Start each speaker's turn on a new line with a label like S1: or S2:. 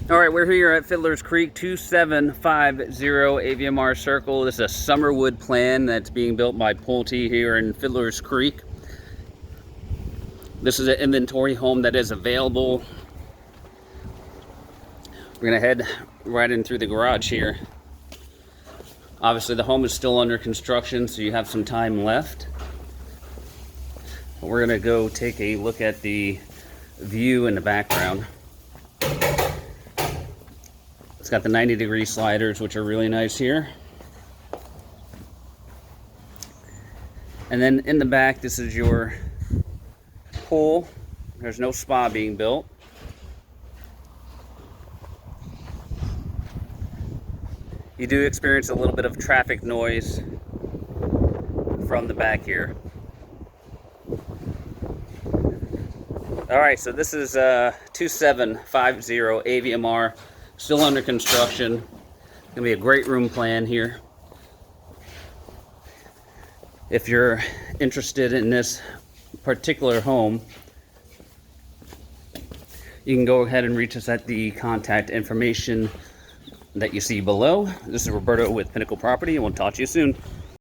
S1: All right, we're here at Fiddlers Creek, 2750 Aviamar Circle. This is a Summerwood plan that's being built by Pulte here in Fiddlers Creek. This is an inventory home that is available. We're gonna head right in through the garage here. Obviously the home is still under construction, so you have some time left. But we're gonna go take a look at the view in the background. It's got the 90-degree sliders, which are really nice here. And then in the back, this is your pool. There's no spa being built. You do experience a little bit of traffic noise from the back here. All right, so this is 2750 Aviamar. Still under construction. Gonna be a great room plan here. If you're interested in this particular home, you can go ahead and reach us at the contact information that you see below. This is Roberto with Pinnacle Property, and we'll talk to you soon.